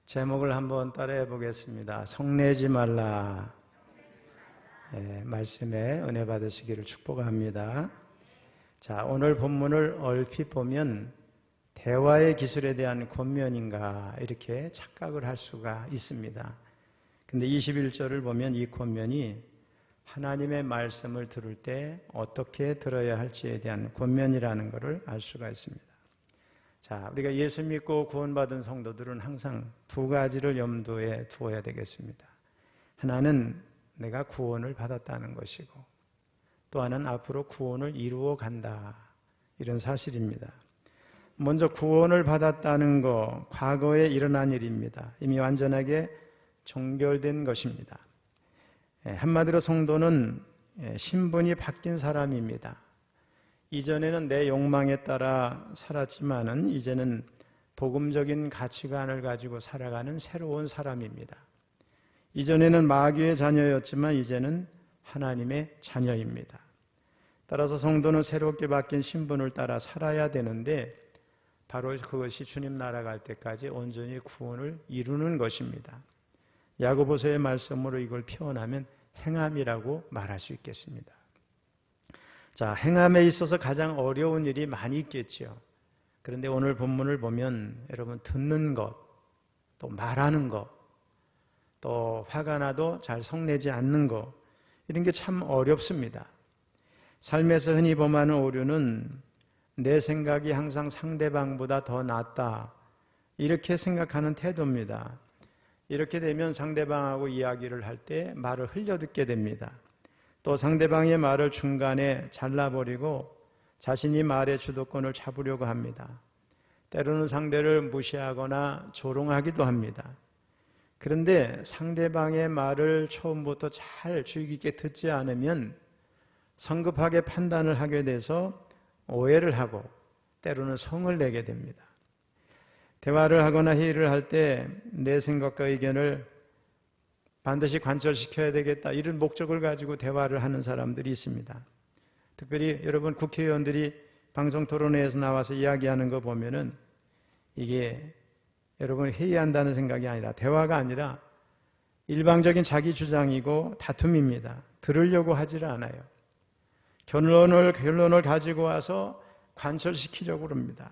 제목을 한번 따라해 보겠습니다. 성내지 말라. 말씀에 은혜 받으시기를 축복합니다. 자, 오늘 본문을 얼핏 보면 대화의 기술에 대한 권면인가 이렇게 착각을 할 수가 있습니다. 근데 21절을 보면 이 권면이 하나님의 말씀을 들을 때 어떻게 들어야 할지에 대한 권면이라는 것을 알 수가 있습니다. 자, 우리가 예수 믿고 구원받은 성도들은 항상 두 가지를 염두에 두어야 되겠습니다. 하나는 내가 구원을 받았다는 것이고, 또 하나는 앞으로 구원을 이루어 간다, 이런 사실입니다. 먼저 구원을 받았다는 것, 과거에 일어난 일입니다. 이미 완전하게 종결된 것입니다. 한마디로 성도는 신분이 바뀐 사람입니다. 이전에는 내 욕망에 따라 살았지만은 이제는 복음적인 가치관을 가지고 살아가는 새로운 사람입니다. 이전에는 마귀의 자녀였지만 이제는 하나님의 자녀입니다. 따라서 성도는 새롭게 바뀐 신분을 따라 살아야 되는데 바로 그것이 주님 나라 갈 때까지 온전히 구원을 이루는 것입니다. 야고보서의 말씀으로 이걸 표현하면 행함이라고 말할 수 있겠습니다. 자, 행함에 있어서 가장 어려운 일이 많이 있겠죠. 그런데 오늘 본문을 보면 여러분 듣는 것, 또 말하는 것, 또 화가 나도 잘 성내지 않는 것, 이런 게 참 어렵습니다. 삶에서 흔히 범하는 오류는 내 생각이 항상 상대방보다 더 낫다, 이렇게 생각하는 태도입니다. 이렇게 되면 상대방하고 이야기를 할 때 말을 흘려듣게 됩니다. 또 상대방의 말을 중간에 잘라버리고 자신이 말의 주도권을 잡으려고 합니다. 때로는 상대를 무시하거나 조롱하기도 합니다. 그런데 상대방의 말을 처음부터 잘 주의 깊게 듣지 않으면 성급하게 판단을 하게 돼서 오해를 하고 때로는 성을 내게 됩니다. 대화를 하거나 회의를 할 때 내 생각과 의견을 반드시 관철시켜야 되겠다, 이런 목적을 가지고 대화를 하는 사람들이 있습니다. 특별히 여러분 국회의원들이 방송 토론회에서 나와서 이야기하는 거 보면은 이게 여러분 회의한다는 생각이 아니라, 대화가 아니라 일방적인 자기 주장이고 다툼입니다. 들으려고 하지를 않아요. 결론을 가지고 와서 관철시키려고 합니다.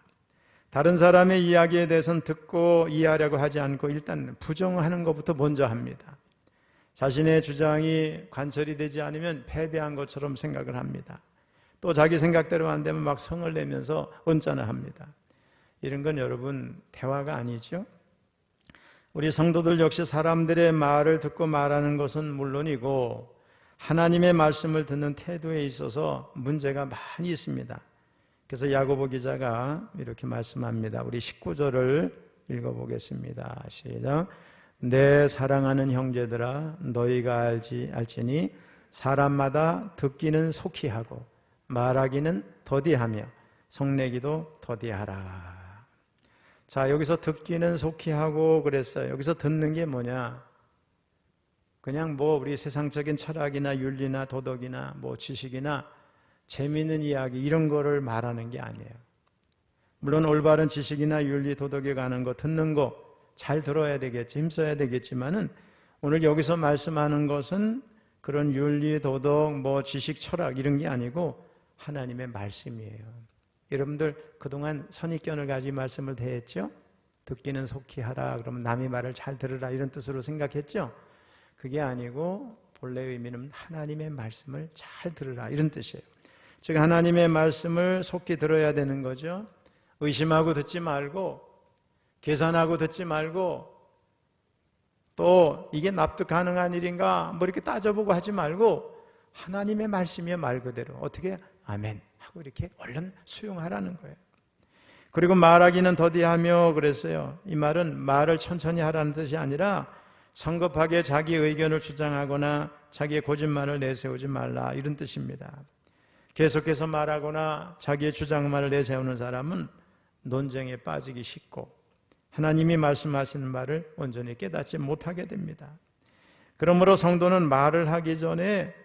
다른 사람의 이야기에 대해서는 듣고 이해하려고 하지 않고 일단 부정하는 것부터 먼저 합니다. 자신의 주장이 관철이 되지 않으면 패배한 것처럼 생각을 합니다. 또 자기 생각대로 안 되면 막 성을 내면서 언짢아 합니다. 이런 건 여러분 대화가 아니죠. 우리 성도들 역시 사람들의 말을 듣고 말하는 것은 물론이고 하나님의 말씀을 듣는 태도에 있어서 문제가 많이 있습니다. 그래서 야고보 기자가 이렇게 말씀합니다. 우리 19절을 읽어보겠습니다. 시작. 내 사랑하는 형제들아, 너희가 알지니 사람마다 듣기는 속히 하고 말하기는 더디하며 성내기도 더디하라. 자, 여기서 듣기는 속히 하고 그랬어요. 여기서 듣는 게 뭐냐? 그냥 우리 세상적인 철학이나 윤리나 도덕이나 지식이나 재미있는 이야기 이런 거를 말하는 게 아니에요. 물론 올바른 지식이나 윤리 도덕에 관한 거 듣는 거 잘 들어야 되겠지, 힘써야 되겠지만은 오늘 여기서 말씀하는 것은 그런 윤리 도덕 지식 철학 이런 게 아니고 하나님의 말씀이에요. 여러분들 그동안 선입견을 가지고 말씀을 대했죠? 듣기는 속히 하라, 그러면 남의 말을 잘 들으라, 이런 뜻으로 생각했죠? 그게 아니고 본래 의미는 하나님의 말씀을 잘 들으라, 이런 뜻이에요. 즉 하나님의 말씀을 속히 들어야 되는 거죠. 의심하고 듣지 말고, 계산하고 듣지 말고, 또 이게 납득 가능한 일인가 이렇게 따져보고 하지 말고 하나님의 말씀이요, 말 그대로 어떻게 아멘 하고 이렇게 얼른 수용하라는 거예요. 그리고 말하기는 더디하며 그랬어요. 이 말은 말을 천천히 하라는 뜻이 아니라 성급하게 자기 의견을 주장하거나 자기의 거짓말을 내세우지 말라, 이런 뜻입니다. 계속해서 말하거나 자기의 주장만을 내세우는 사람은 논쟁에 빠지기 쉽고 하나님이 말씀하시는 말을 온전히 깨닫지 못하게 됩니다. 그러므로 성도는 말을 하기 전에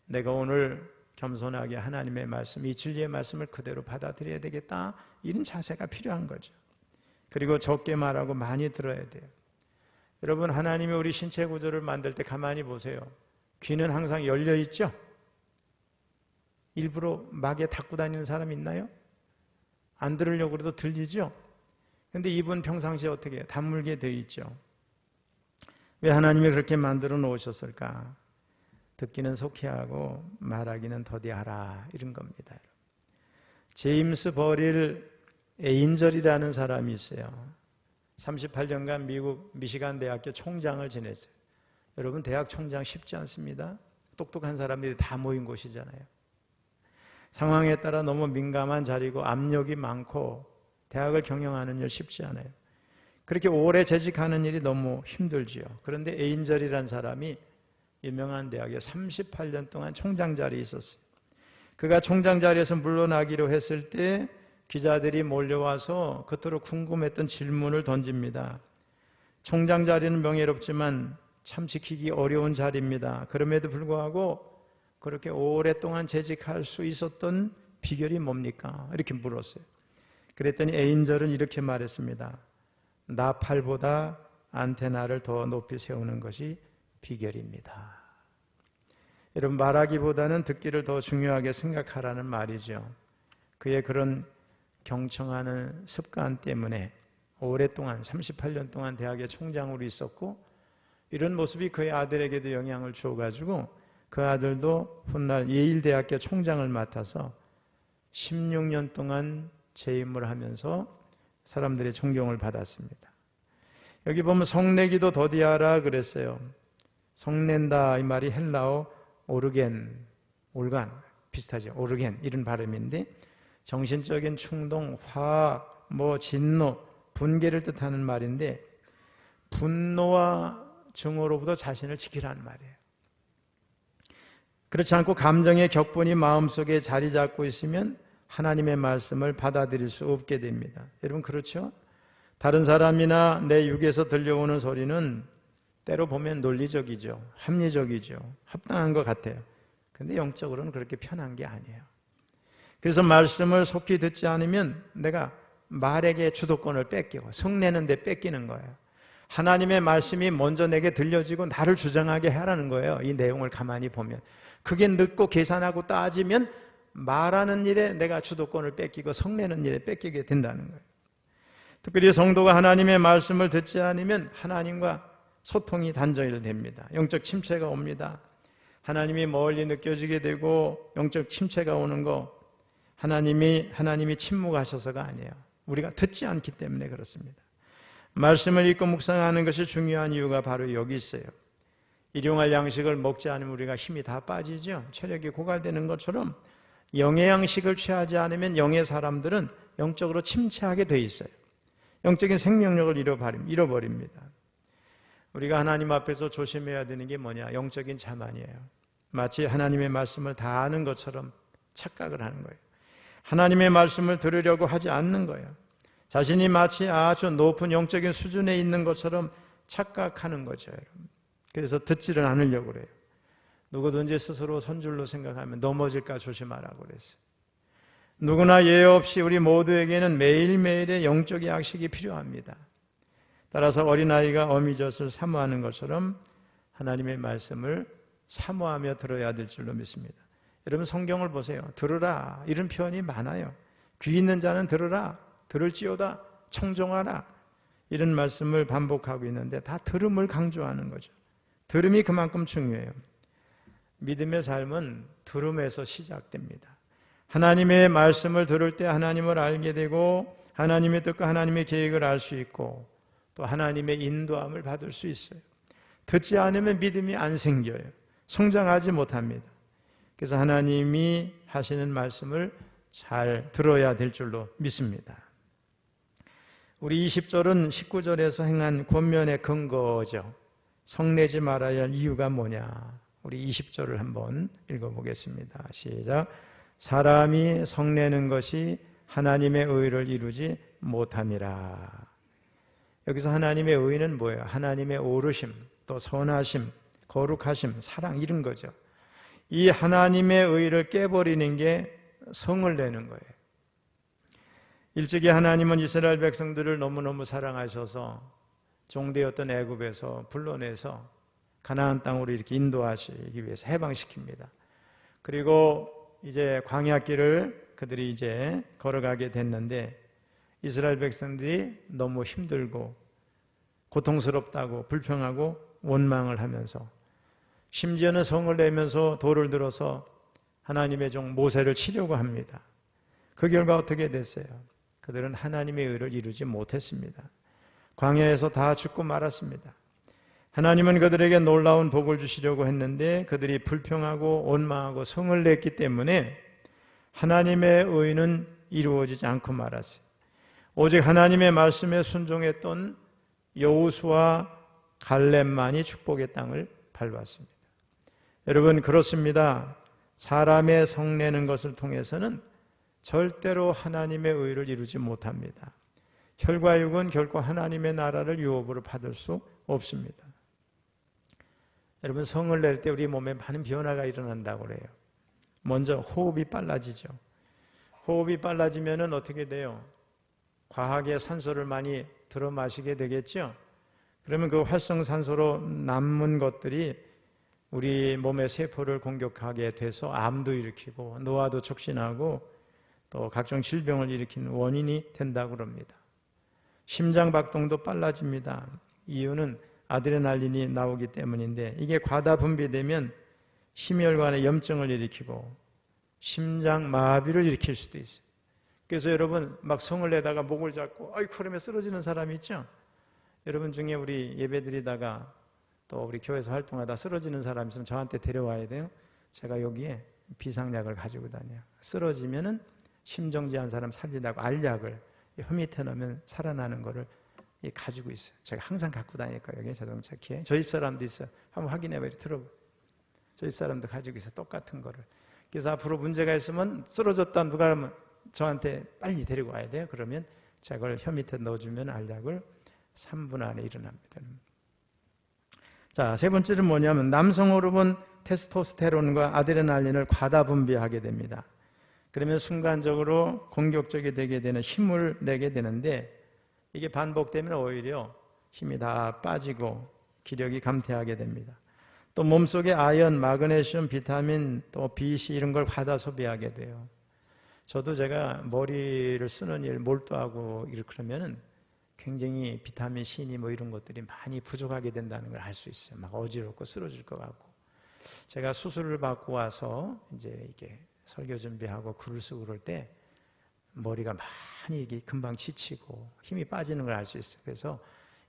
내가 오늘 겸손하게 하나님의 말씀, 이 진리의 말씀을 그대로 받아들여야 되겠다, 이런 자세가 필요한 거죠. 그리고 적게 말하고 많이 들어야 돼요. 여러분, 하나님이 우리 신체 구조를 만들 때 가만히 보세요. 귀는 항상 열려 있죠? 일부러 막에 닫고 다니는 사람 있나요? 안 들으려고 그래도 들리죠? 근데 입은 평상시에 어떻게 해요? 다물게 되어 있죠. 왜 하나님이 그렇게 만들어 놓으셨을까? 듣기는 속히 하고 말하기는 더디하라, 이런 겁니다. 제임스 버릴 에인절이라는 사람이 있어요. 38년간 미국 미시간 대학교 총장을 지냈어요. 여러분, 대학 총장 쉽지 않습니다. 똑똑한 사람들이 다 모인 곳이잖아요. 상황에 따라 너무 민감한 자리고 압력이 많고 대학을 경영하는 일 쉽지 않아요. 그렇게 오래 재직하는 일이 너무 힘들지요. 그런데 에인절이라는 사람이 유명한 대학에 38년 동안 총장 자리에 있었어요. 그가 총장 자리에서 물러나기로 했을 때 기자들이 몰려와서 그토록 궁금했던 질문을 던집니다. 총장 자리는 명예롭지만 참 지키기 어려운 자리입니다. 그럼에도 불구하고 그렇게 오랫동안 재직할 수 있었던 비결이 뭡니까? 이렇게 물었어요. 그랬더니 에인절은 이렇게 말했습니다. 나팔보다 안테나를 더 높이 세우는 것이 비결입니다. 여러분, 말하기보다는 듣기를 더 중요하게 생각하라는 말이죠. 그의 그런 경청하는 습관 때문에 오랫동안 38년 동안 대학의 총장으로 있었고, 이런 모습이 그의 아들에게도 영향을 줘가지고 그 아들도 훗날 예일대학교 총장을 맡아서 16년 동안 재임을 하면서 사람들의 존경을 받았습니다. 여기 보면 성내기도 더디하라 그랬어요. 성낸다, 이 말이 헬라어 오르겐, 올간 비슷하죠. 오르겐, 이런 발음인데 정신적인 충동, 화, 진노, 분개를 뜻하는 말인데, 분노와 증오로부터 자신을 지키라는 말이에요. 그렇지 않고 감정의 격분이 마음속에 자리 잡고 있으면 하나님의 말씀을 받아들일 수 없게 됩니다. 여러분, 그렇죠? 다른 사람이나 내 육에서 들려오는 소리는 때로 보면 논리적이죠. 합리적이죠. 합당한 것 같아요. 근데 영적으로는 그렇게 편한 게 아니에요. 그래서 말씀을 속히 듣지 않으면 내가 말에게 주도권을 뺏기고 성내는 데 뺏기는 거예요. 하나님의 말씀이 먼저 내게 들려지고 나를 주장하게 하라는 거예요. 이 내용을 가만히 보면. 그게 늦고 계산하고 따지면 말하는 일에 내가 주도권을 뺏기고 성내는 일에 뺏기게 된다는 거예요. 특별히 성도가 하나님의 말씀을 듣지 않으면 하나님과 소통이 단절됩니다. 영적 침체가 옵니다. 하나님이 멀리 느껴지게 되고 영적 침체가 오는 거, 하나님이 침묵하셔서가 아니에요. 우리가 듣지 않기 때문에 그렇습니다. 말씀을 읽고 묵상하는 것이 중요한 이유가 바로 여기 있어요. 일용할 양식을 먹지 않으면 우리가 힘이 다 빠지죠. 체력이 고갈되는 것처럼 영의 양식을 취하지 않으면 영의 사람들은 영적으로 침체하게 돼 있어요. 영적인 생명력을 잃어버립니다. 우리가 하나님 앞에서 조심해야 되는 게 뭐냐? 영적인 자만이에요. 마치 하나님의 말씀을 다 아는 것처럼 착각을 하는 거예요. 하나님의 말씀을 들으려고 하지 않는 거예요. 자신이 마치 아주 높은 영적인 수준에 있는 것처럼 착각하는 거죠, 여러분. 그래서 듣지를 않으려고 그래요. 누구든지 스스로 선줄로 생각하면 넘어질까 조심하라고 그랬어요. 누구나 예외 없이 우리 모두에게는 매일매일의 영적 양식이 필요합니다. 따라서 어린아이가 어미젖을 사모하는 것처럼 하나님의 말씀을 사모하며 들어야 될 줄로 믿습니다. 여러분, 성경을 보세요. 들으라, 이런 표현이 많아요. 귀 있는 자는 들으라, 들을지어다, 청종하라, 이런 말씀을 반복하고 있는데 다 들음을 강조하는 거죠. 들음이 그만큼 중요해요. 믿음의 삶은 들음에서 시작됩니다. 하나님의 말씀을 들을 때 하나님을 알게 되고 하나님의 뜻과 하나님의 계획을 알 수 있고 또 하나님의 인도함을 받을 수 있어요. 듣지 않으면 믿음이 안 생겨요. 성장하지 못합니다. 그래서 하나님이 하시는 말씀을 잘 들어야 될 줄로 믿습니다. 우리 20절은 19절에서 행한 권면의 근거죠. 성내지 말아야 할 이유가 뭐냐? 우리 20절을 한번 읽어보겠습니다. 시작. 사람이 성내는 것이 하나님의 의를 이루지 못함이라. 여기서 하나님의 의는 뭐예요? 하나님의 오르심, 또 선하심, 거룩하심, 사랑, 이런 거죠. 이 하나님의 의를 깨버리는 게 성을 내는 거예요. 일찍이 하나님은 이스라엘 백성들을 너무너무 사랑하셔서 종되었던 애굽에서 불러내서 가나안 땅으로 이렇게 인도하시기 위해서 해방시킵니다. 그리고 이제 광야길을 그들이 이제 걸어가게 됐는데 이스라엘 백성들이 너무 힘들고 고통스럽다고 불평하고 원망을 하면서 심지어는 성을 내면서 돌을 들어서 하나님의 종 모세를 치려고 합니다. 그 결과 어떻게 됐어요? 그들은 하나님의 의를 이루지 못했습니다. 광야에서 다 죽고 말았습니다. 하나님은 그들에게 놀라운 복을 주시려고 했는데 그들이 불평하고 원망하고 성을 냈기 때문에 하나님의 의는 이루어지지 않고 말았어요. 오직 하나님의 말씀에 순종했던 여호수아 갈렙만이 축복의 땅을 밟았습니다. 여러분, 그렇습니다. 사람의 성내는 것을 통해서는 절대로 하나님의 의를 이루지 못합니다. 혈과 육은 결코 하나님의 나라를 유업으로 받을 수 없습니다. 여러분, 성을 낼 때 우리 몸에 많은 변화가 일어난다고 그래요. 먼저 호흡이 빨라지죠. 호흡이 빨라지면 어떻게 돼요? 과하게 산소를 많이 들어 마시게 되겠죠. 그러면 그 활성산소로 남은 것들이 우리 몸의 세포를 공격하게 돼서 암도 일으키고 노화도 촉진하고 또 각종 질병을 일으키는 원인이 된다고 합니다. 심장박동도 빨라집니다. 이유는 아드레날린이 나오기 때문인데 이게 과다 분비되면 심혈관에 염증을 일으키고 심장마비를 일으킬 수도 있어요. 그래서 여러분 막 성을 내다가 목을 잡고 아이고 그러면 쓰러지는 사람이 있죠. 여러분 중에 우리 예배드리다가 또 우리 교회에서 활동하다 쓰러지는 사람이 있으면 저한테 데려와야 돼요. 제가 여기에 비상약을 가지고 다녀요. 쓰러지면은 심정지한 사람 살리라고 알약을 혀 밑에 넣으면 살아나는 거를 가지고 있어요. 제가 항상 갖고 다니니까 여기 자동차 키에 저 집사람도 있어요. 한번 확인해봐요. 들어봐. 저 집사람도 가지고 있어요. 똑같은 거를. 그래서 앞으로 문제가 있으면 쓰러졌다 누가 하면 저한테 빨리 데리고 와야 돼요. 그러면 제가 그걸 혀 밑에 넣어주면 알약을 3분 안에 일어납니다. 자, 세 번째는 뭐냐면 남성 호르몬 테스토스테론과 아드레날린을 과다 분비하게 됩니다. 그러면 순간적으로 공격적이 되게 되는 힘을 내게 되는데 이게 반복되면 오히려 힘이 다 빠지고 기력이 감퇴하게 됩니다. 또 몸속에 아연, 마그네슘, 비타민, 또 B, C 이런 걸 과다 소비하게 돼요. 저도 제가 머리를 쓰는 일 몰두하고 그러면은 굉장히 비타민 C니 뭐 이런 것들이 많이 부족하게 된다는 걸 알 수 있어요. 막 어지럽고 쓰러질 것 같고. 제가 수술을 받고 와서 이제 이게 설교 준비하고 글을 쓰고 그럴 때 머리가 많이 이게 금방 지치고 힘이 빠지는 걸 알 수 있어요. 그래서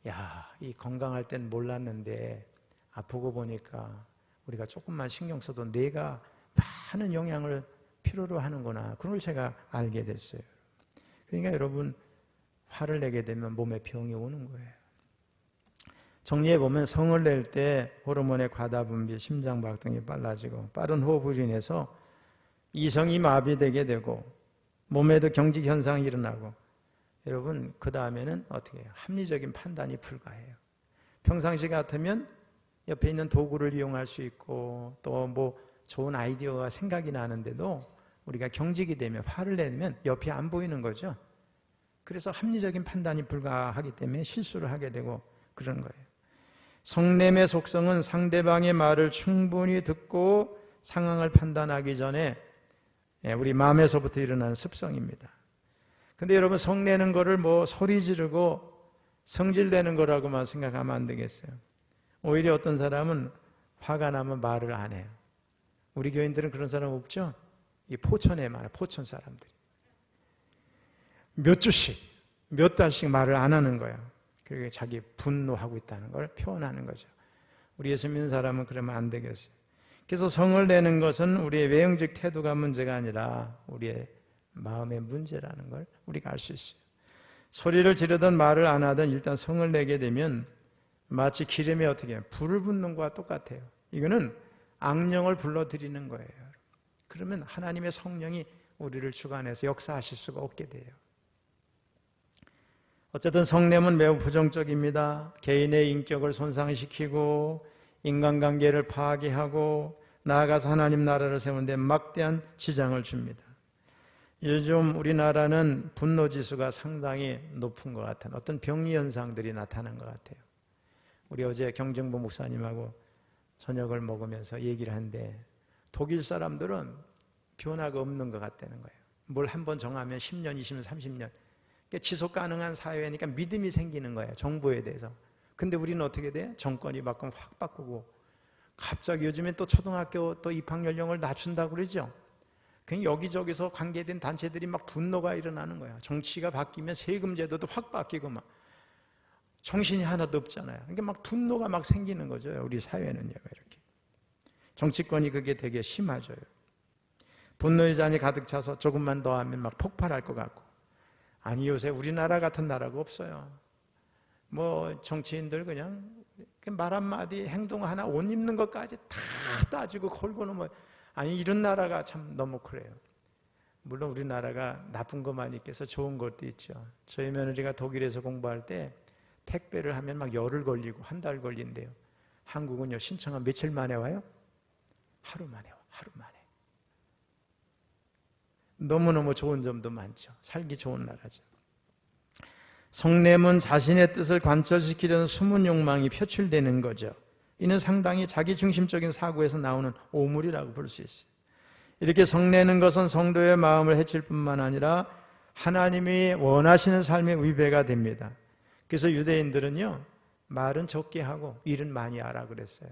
야, 이 건강할 땐 몰랐는데 아프고 보니까 우리가 조금만 신경 써도 뇌가 많은 영향을 필요로 하는구나. 그걸 제가 알게 됐어요. 그러니까 여러분 화를 내게 되면 몸에 병이 오는 거예요. 정리해보면 성을 낼 때 호르몬의 과다 분비, 심장박동이 빨라지고 빠른 호흡으로 인해서 이성이 마비되게 되고 몸에도 경직 현상이 일어나고 여러분 그 다음에는 어떻게 해요? 합리적인 판단이 불가해요. 평상시 같으면 옆에 있는 도구를 이용할 수 있고 또 뭐 좋은 아이디어가 생각이 나는데도 우리가 경직이 되면 화를 내면 옆이 안 보이는 거죠. 그래서 합리적인 판단이 불가하기 때문에 실수를 하게 되고 그런 거예요. 성냄의 속성은 상대방의 말을 충분히 듣고 상황을 판단하기 전에 우리 마음에서부터 일어나는 습성입니다. 근데 여러분 성내는 거를 뭐 소리 지르고 성질내는 거라고만 생각하면 안 되겠어요. 오히려 어떤 사람은 화가 나면 말을 안 해요. 우리 교인들은 그런 사람 없죠? 이 포천에 많아요. 포천 사람들이. 몇 주씩, 몇 달씩 말을 안 하는 거예요. 그리고 자기 분노하고 있다는 걸 표현하는 거죠. 우리 예수 믿는 사람은 그러면 안 되겠어요. 그래서 성을 내는 것은 우리의 외형적 태도가 문제가 아니라 우리의 마음의 문제라는 걸 우리가 알 수 있어요. 소리를 지르든 말을 안 하든 일단 성을 내게 되면 마치 기름에 어떻게 해요? 불을 붓는 것과 똑같아요. 이거는 악령을 불러들이는 거예요. 그러면 하나님의 성령이 우리를 주관해서 역사하실 수가 없게 돼요. 어쨌든 성냄은 매우 부정적입니다. 개인의 인격을 손상시키고 인간관계를 파괴하고 나아가서 하나님 나라를 세우는 데 막대한 지장을 줍니다. 요즘 우리나라는 분노지수가 상당히 높은 것 같은 어떤 병리 현상들이 나타난 것 같아요. 우리 어제 경정부 목사님하고 저녁을 먹으면서 얘기를 하는데 독일 사람들은 변화가 없는 것 같다는 거예요. 뭘 한번 정하면 10년, 20년, 30년 지속 가능한 사회니까 믿음이 생기는 거예요. 정부에 대해서. 근데 우리는 어떻게 돼? 정권이 바꾸면 확 바꾸고 갑자기 요즘에 또 초등학교 또 입학 연령을 낮춘다고 그러죠. 그냥 여기저기서 관계된 단체들이 막 분노가 일어나는 거야. 정치가 바뀌면 세금 제도도 확 바뀌고 막 정신이 하나도 없잖아요. 그러니까 막 분노가 막 생기는 거죠. 우리 사회는요. 이렇게 정치권이 그게 되게 심하죠. 분노의 잔이 가득 차서 조금만 더 하면 막 폭발할 것 같고. 아니 요새 우리나라 같은 나라가 없어요. 뭐 정치인들 그냥 말 한마디 행동 하나 옷 입는 것까지 다 따지고 걸고는 뭐 아니 이런 나라가 참 너무 그래요. 물론 우리나라가 나쁜 것만 있겠어 좋은 것도 있죠. 저희 며느리가 독일에서 공부할 때 택배를 하면 막 열흘 걸리고 한 달 걸린대요. 한국은요 신청하면 며칠 만에 와요? 하루 만에 와. 하루 만에. 너무너무 좋은 점도 많죠. 살기 좋은 나라죠. 성냄은 자신의 뜻을 관철시키려는 숨은 욕망이 표출되는 거죠. 이는 상당히 자기중심적인 사고에서 나오는 오물이라고 볼 수 있어요. 이렇게 성내는 것은 성도의 마음을 해칠 뿐만 아니라 하나님이 원하시는 삶의 위배가 됩니다. 그래서 유대인들은요 말은 적게 하고 일은 많이 하라 그랬어요.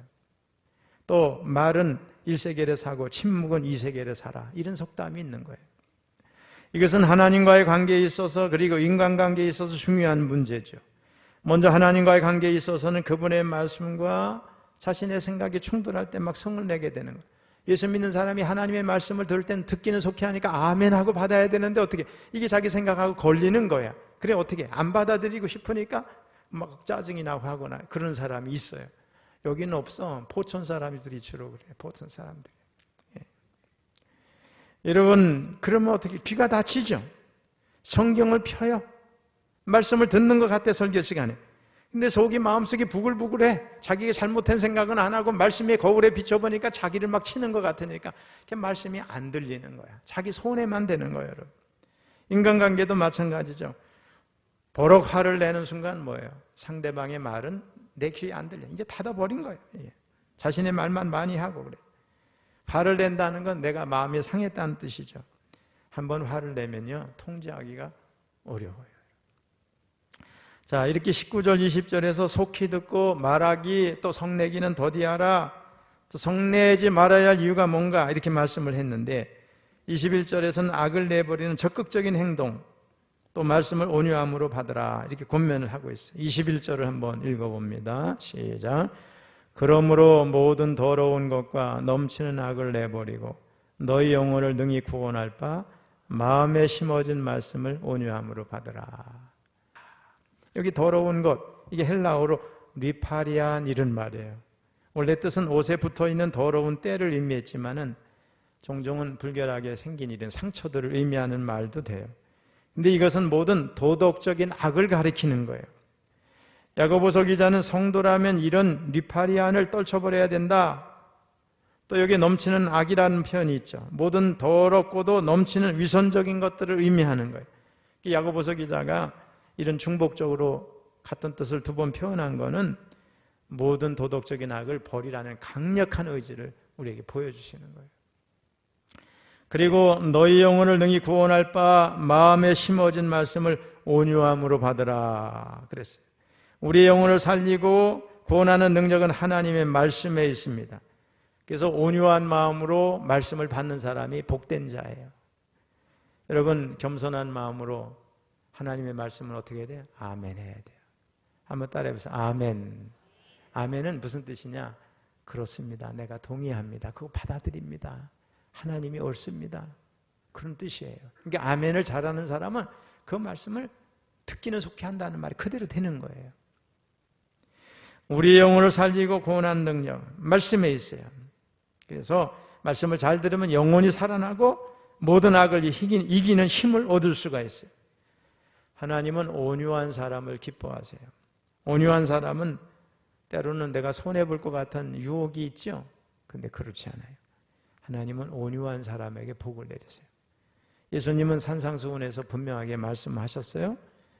또 말은 1세겔에 사고 침묵은 2세겔에 사라, 이런 속담이 있는 거예요. 이것은 하나님과의 관계에 있어서 그리고 인간관계에 있어서 중요한 문제죠. 먼저 하나님과의 관계에 있어서는 그분의 말씀과 자신의 생각이 충돌할 때 막 성을 내게 되는 거예요. 예수 믿는 사람이 하나님의 말씀을 들을 땐 듣기는 속히 하니까 아멘 하고 받아야 되는데 어떻게 이게 자기 생각하고 걸리는 거야. 그래 어떻게 안 받아들이고 싶으니까 막 짜증이 나고 하거나 그런 사람이 있어요. 여기는 없어. 포천 사람들이 주로 그래. 포천 사람들이. 예. 여러분 그러면 어떻게 귀가 다치죠. 성경을 펴요. 말씀을 듣는 것 같아 설교 시간에. 근데 속이 마음속이 부글부글해. 자기가 잘못한 생각은 안 하고 말씀의 거울에 비춰보니까 자기를 막 치는 것 같으니까 말씀이 안 들리는 거야. 자기 손해만 되는 거예요. 여러분. 인간관계도 마찬가지죠. 버럭 화를 내는 순간 뭐예요? 상대방의 말은 내 귀에 안 들려. 이제 닫아버린 거예요. 자신의 말만 많이 하고 그래. 화를 낸다는 건 내가 마음이 상했다는 뜻이죠. 한번 화를 내면요 통제하기가 어려워요. 자, 이렇게 19절 20절에서 속히 듣고 말하기 또 성내기는 더디하라, 또 성내지 말아야 할 이유가 뭔가 이렇게 말씀을 했는데 21절에서는 악을 내버리는 적극적인 행동, 또 말씀을 온유함으로 받으라 이렇게 권면을 하고 있어요. 21절을 한번 읽어봅니다. 시작. 그러므로 모든 더러운 것과 넘치는 악을 내버리고 너희 영혼을 능히 구원할 바 마음에 심어진 말씀을 온유함으로 받으라. 여기 더러운 것, 이게 헬라어로 리파리안 이런 말이에요. 원래 뜻은 옷에 붙어있는 더러운 때를 의미했지만은 종종은 불결하게 생긴 이런 상처들을 의미하는 말도 돼요. 근데 이것은 모든 도덕적인 악을 가리키는 거예요. 야고보서 기자는 성도라면 이런 리파리안을 떨쳐버려야 된다. 또 여기에 넘치는 악이라는 표현이 있죠. 모든 더럽고도 넘치는 위선적인 것들을 의미하는 거예요. 야고보서 기자가 이런 중복적으로 같은 뜻을 두 번 표현한 것은 모든 도덕적인 악을 버리라는 강력한 의지를 우리에게 보여주시는 거예요. 그리고 너희 영혼을 능히 구원할 바 마음에 심어진 말씀을 온유함으로 받으라 그랬어요. 우리의 영혼을 살리고 구원하는 능력은 하나님의 말씀에 있습니다. 그래서 온유한 마음으로 말씀을 받는 사람이 복된 자예요. 여러분 겸손한 마음으로 하나님의 말씀은 어떻게 해야 돼요? 아멘 해야 돼요. 한번 따라해보세요. 아멘. 아멘은 무슨 뜻이냐? 그렇습니다. 내가 동의합니다. 그거 받아들입니다. 하나님이 옳습니다. 그런 뜻이에요. 그러니까 아멘을 잘하는 사람은 그 말씀을 듣기는 속히 한다는 말이 그대로 되는 거예요. 우리의 영혼을 살리고 구원하는 능력 말씀에 있어요. 그래서 말씀을 잘 들으면 영혼이 살아나고 모든 악을 이기는 힘을 얻을 수가 있어요. 하나님은 온유한 사람을 기뻐하세요. 온유한 사람은 때로는 내가 손해볼 것 같은 유혹이 있죠. 근데 그렇지 않아요. 하나님은 온유한 사람에게 복을 내리세요. 예수님은 산상수훈에서 분명하게 말씀하셨어요.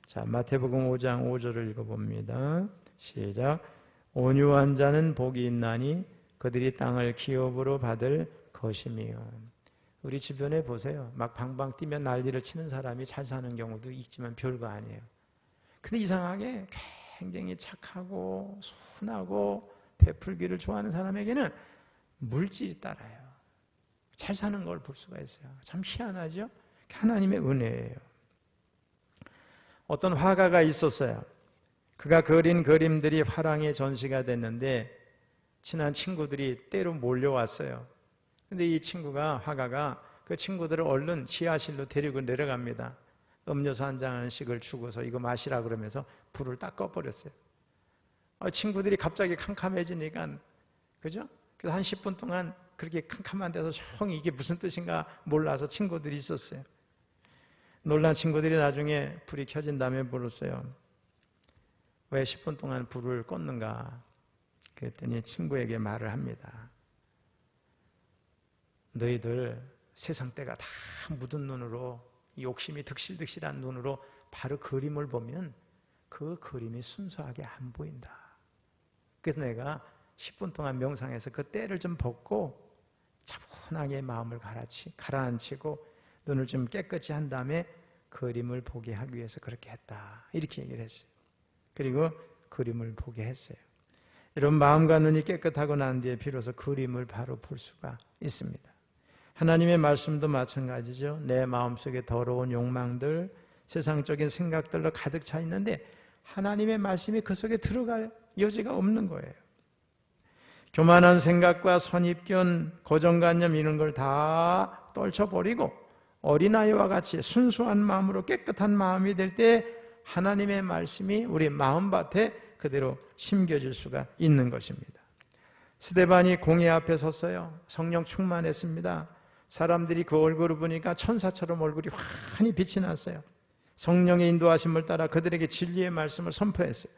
자, 마태복음 5장 5절을 읽어봅니다. 시작. 온유한 자는 복이 있나니 그들이 땅을 기업으로 받을 것이며. 우리 주변에 보세요. 막 방방 뛰면 난리를 치는 사람이 잘 사는 경우도 있지만 별거 아니에요. 근데 이상하게 굉장히 착하고 순하고 베풀기를 좋아하는 사람에게는 물질이 따라요. 잘 사는 걸 볼 수가 있어요. 참 희한하죠? 하나님의 은혜예요. 어떤 화가가 있었어요. 그가 그린 그림들이 화랑에 전시가 됐는데 친한 친구들이 때로 몰려왔어요. 근데 이 화가가 그 친구들을 얼른 지하실로 데리고 내려갑니다. 음료수 한 잔씩을 주고서 이거 마시라 그러면서 불을 딱 꺼버렸어요. 친구들이 갑자기 캄캄해지니까, 그죠? 그래서 한 10분 동안 그렇게 캄캄한 데서 조용히 이게 무슨 뜻인가 몰라서 친구들이 있었어요. 놀란 친구들이 나중에 불이 켜진 다음에 물었어요. 왜 10분 동안 불을 껐는가? 그랬더니 친구에게 말을 합니다. 너희들 세상 때가 다 묻은 눈으로, 욕심이 득실득실한 눈으로 바로 그림을 보면 그 그림이 순수하게 안 보인다. 그래서 내가 10분 동안 명상해서 그 때를 좀 벗고 차분하게 마음을 가라앉히고 눈을 좀 깨끗이 한 다음에 그림을 보게 하기 위해서 그렇게 했다. 이렇게 얘기를 했어요. 그리고 그림을 보게 했어요. 이런 마음과 눈이 깨끗하고 난 뒤에 비로소 그림을 바로 볼 수가 있습니다. 하나님의 말씀도 마찬가지죠. 내 마음속에 더러운 욕망들, 세상적인 생각들로 가득 차 있는데 하나님의 말씀이 그 속에 들어갈 여지가 없는 거예요. 교만한 생각과 선입견, 고정관념 이런 걸 다 떨쳐버리고 어린아이와 같이 순수한 마음으로 깨끗한 마음이 될 때 하나님의 말씀이 우리 마음밭에 그대로 심겨질 수가 있는 것입니다. 스데반이 공회 앞에 섰어요. 성령 충만했습니다. 사람들이 그 얼굴을 보니까 천사처럼 얼굴이 환히 빛이 났어요. 성령의 인도하심을 따라 그들에게 진리의 말씀을 선포했어요.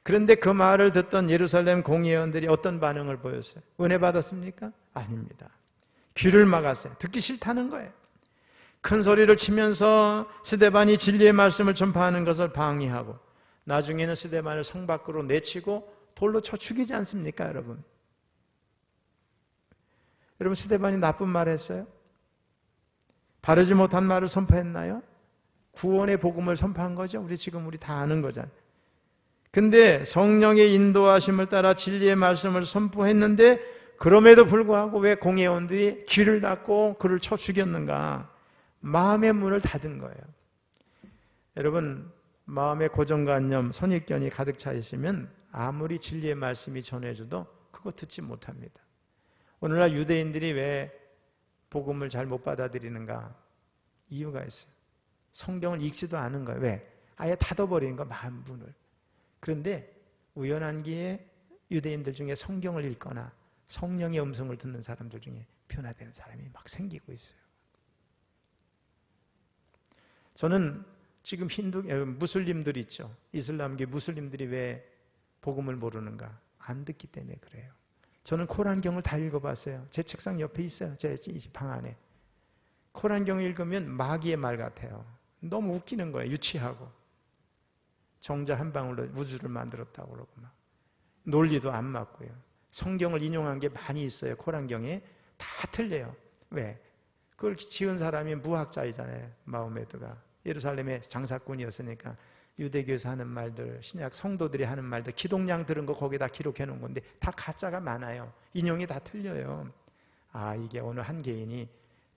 그런데 그 말을 듣던 예루살렘 공회원들이 어떤 반응을 보였어요? 은혜 받았습니까? 아닙니다. 귀를 막았어요. 듣기 싫다는 거예요. 큰 소리를 치면서 스데반이 진리의 말씀을 전파하는 것을 방해하고 나중에는 스데반을 성 밖으로 내치고 돌로 쳐 죽이지 않습니까, 여러분? 여러분, 스데반이 나쁜 말을 했어요? 바르지 못한 말을 선포했나요? 구원의 복음을 선포한 거죠. 우리 다 아는 거잖아요. 근데 성령의 인도하심을 따라 진리의 말씀을 선포했는데 그럼에도 불구하고 왜 공회원들이 귀를 닫고 그를 쳐 죽였는가? 마음의 문을 닫은 거예요. 여러분, 마음의 고정관념, 선입견이 가득 차 있으면 아무리 진리의 말씀이 전해져도 그거 듣지 못합니다. 오늘날 유대인들이 왜 복음을 잘 못 받아들이는가? 이유가 있어요. 성경을 읽지도 않은 거예요. 왜? 아예 닫아버리는 거, 마음 문을. 그런데 우연한 기회에 유대인들 중에 성경을 읽거나 성령의 음성을 듣는 사람들 중에 변화되는 사람이 막 생기고 있어요. 저는 지금 무슬림들 있죠. 이슬람계 무슬림들이 왜 복음을 모르는가? 안 듣기 때문에 그래요. 저는 코란경을 다 읽어봤어요. 제 책상 옆에 있어요. 제 방 안에. 코란경을 읽으면 마귀의 말 같아요. 너무 웃기는 거예요. 유치하고. 정자 한 방울로 우주를 만들었다고 그러고 막. 논리도 안 맞고요. 성경을 인용한 게 많이 있어요. 코란경에. 다 틀려요. 왜? 그걸 지은 사람이 무학자이잖아요. 마호메드가. 예루살렘의 장사꾼이었으니까 유대교에서 하는 말들, 신약 성도들이 하는 말들, 기독량 들은 거 거기다 기록해 놓은 건데 다 가짜가 많아요. 인용이 다 틀려요. 아, 이게 어느 한 개인이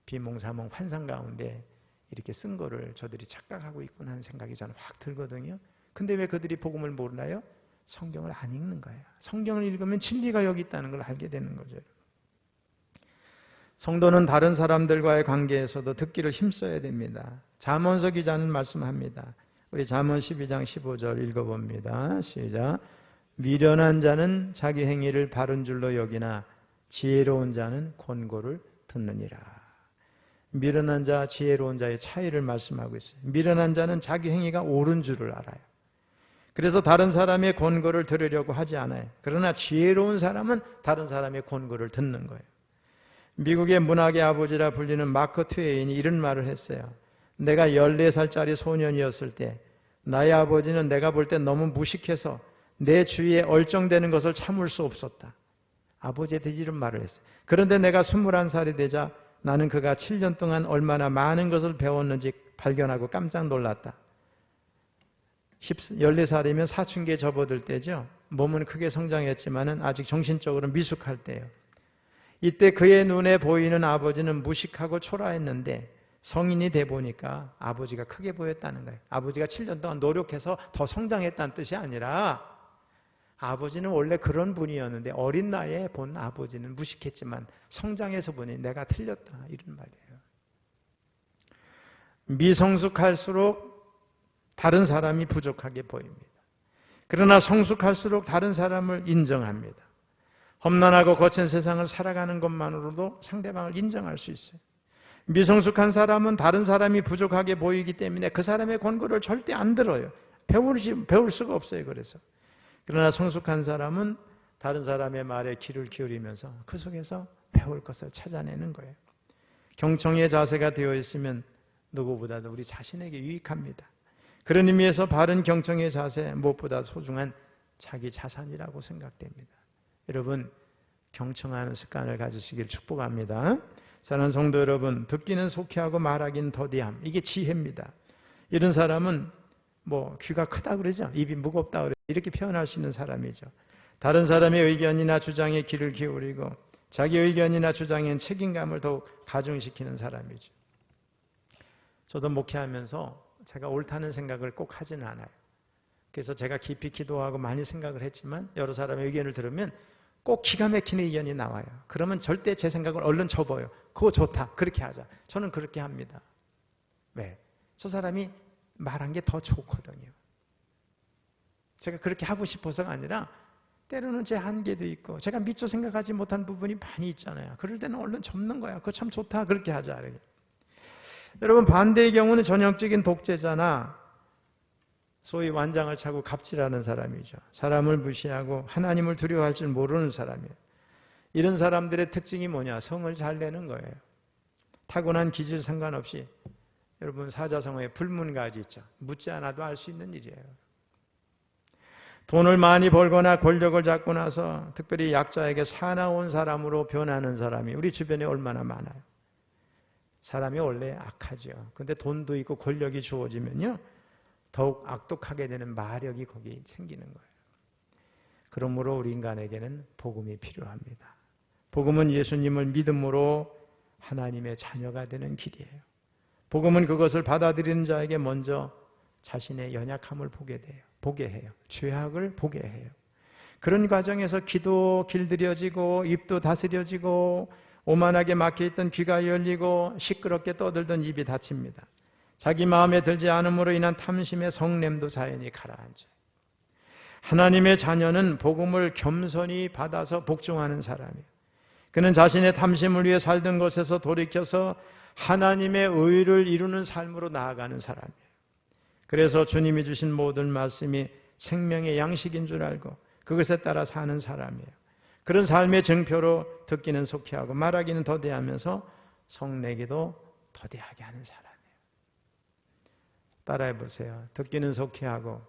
비몽사몽 환상 가운데 이렇게 쓴 거를 저들이 착각하고 있구나 하는 생각이 저는 확 들거든요. 근데 왜 그들이 복음을 모르나요? 성경을 안 읽는 거예요. 성경을 읽으면 진리가 여기 있다는 걸 알게 되는 거죠. 성도는 다른 사람들과의 관계에서도 듣기를 힘써야 됩니다. 잠언서 기자는 말씀합니다. 우리 잠언 12장 15절 읽어봅니다. 시작. 미련한 자는 자기 행위를 바른 줄로 여기나 지혜로운 자는 권고를 듣느니라. 미련한 자, 지혜로운 자의 차이를 말씀하고 있어요. 미련한 자는 자기 행위가 옳은 줄을 알아요. 그래서 다른 사람의 권고를 들으려고 하지 않아요. 그러나 지혜로운 사람은 다른 사람의 권고를 듣는 거예요. 미국의 문학의 아버지라 불리는 마크 트웨인이 이런 말을 했어요. 내가 14살짜리 소년이었을 때 나의 아버지는 내가 볼 때 너무 무식해서 내 주위에 얼쩡대는 것을 참을 수 없었다. 아버지한테 이런 말을 했어요. 그런데 내가 21살이 되자 나는 그가 7년 동안 얼마나 많은 것을 배웠는지 발견하고 깜짝 놀랐다. 14살이면 사춘기에 접어들 때죠. 몸은 크게 성장했지만 아직 정신적으로 미숙할 때예요. 이때 그의 눈에 보이는 아버지는 무식하고 초라했는데 성인이 돼 보니까 아버지가 크게 보였다는 거예요. 아버지가 7년 동안 노력해서 더 성장했다는 뜻이 아니라 아버지는 원래 그런 분이었는데 어린 나이에 본 아버지는 무식했지만 성장해서 보니 내가 틀렸다, 이런 말이에요. 미성숙할수록 다른 사람이 부족하게 보입니다. 그러나 성숙할수록 다른 사람을 인정합니다. 험난하고 거친 세상을 살아가는 것만으로도 상대방을 인정할 수 있어요. 미성숙한 사람은 다른 사람이 부족하게 보이기 때문에 그 사람의 권고를 절대 안 들어요. 배울 수가 없어요. 그러나 성숙한 사람은 다른 사람의 말에 귀를 기울이면서 그 속에서 배울 것을 찾아내는 거예요. 경청의 자세가 되어 있으면 누구보다도 우리 자신에게 유익합니다. 그런 의미에서 바른 경청의 자세, 무엇보다 소중한 자기 자산이라고 생각됩니다. 여러분, 경청하는 습관을 가지시길 축복합니다. 사랑하는 성도 여러분, 듣기는 속히하고 말하기는 더디함, 이게 지혜입니다. 이런 사람은 귀가 크다 그러죠. 입이 무겁다 그러죠. 이렇게 표현할 수 있는 사람이죠. 다른 사람의 의견이나 주장에 귀를 기울이고 자기 의견이나 주장엔 책임감을 더욱 가중시키는 사람이죠. 저도 목회하면서 제가 옳다는 생각을 꼭 하지는 않아요. 그래서 제가 깊이 기도하고 많이 생각을 했지만 여러 사람의 의견을 들으면 꼭 기가 막히는 의견이 나와요. 그러면 절대 제 생각을 얼른 접어요. 그거 좋다, 그렇게 하자. 저는 그렇게 합니다. 왜? 저 사람이 말한 게 더 좋거든요. 제가 그렇게 하고 싶어서가 아니라 때로는 제 한계도 있고 제가 미처 생각하지 못한 부분이 많이 있잖아요. 그럴 때는 얼른 접는 거야. 그거 참 좋다, 그렇게 하자. 이렇게. 여러분, 반대의 경우는 전형적인 독재자나 소위 완장을 차고 갑질하는 사람이죠. 사람을 무시하고 하나님을 두려워할 줄 모르는 사람이에요. 이런 사람들의 특징이 뭐냐? 성을 잘 내는 거예요. 타고난 기질 상관없이 여러분, 사자성어에 불문가지 있죠. 묻지 않아도 알 수 있는 일이에요. 돈을 많이 벌거나 권력을 잡고 나서 특별히 약자에게 사나운 사람으로 변하는 사람이 우리 주변에 얼마나 많아요. 사람이 원래 악하죠. 근데 돈도 있고 권력이 주어지면요, 더욱 악독하게 되는 마력이 거기에 생기는 거예요. 그러므로 우리 인간에게는 복음이 필요합니다. 복음은 예수님을 믿음으로 하나님의 자녀가 되는 길이에요. 복음은 그것을 받아들이는 자에게 먼저 자신의 연약함을 보게 해요. 죄악을 보게 해요. 그런 과정에서 귀도 길들여지고 입도 다스려지고 오만하게 막혀있던 귀가 열리고 시끄럽게 떠들던 입이 닫힙니다. 자기 마음에 들지 않음으로 인한 탐심의 성냄도 자연히 가라앉아요. 하나님의 자녀는 복음을 겸손히 받아서 복종하는 사람이에요. 그는 자신의 탐심을 위해 살던 것에서 돌이켜서 하나님의 의를 이루는 삶으로 나아가는 사람이에요. 그래서 주님이 주신 모든 말씀이 생명의 양식인 줄 알고 그것에 따라 사는 사람이에요. 그런 삶의 증표로 듣기는 속히하고 말하기는 더디하면서 성내기도 더디하게 하는 사람이에요. 따라해 보세요. 듣기는 속히하고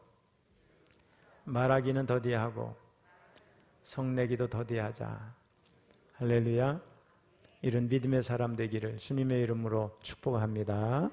말하기는 더디하고 성내기도 더디하자. 할렐루야. 이런 믿음의 사람 되기를 주님의 이름으로 축복합니다.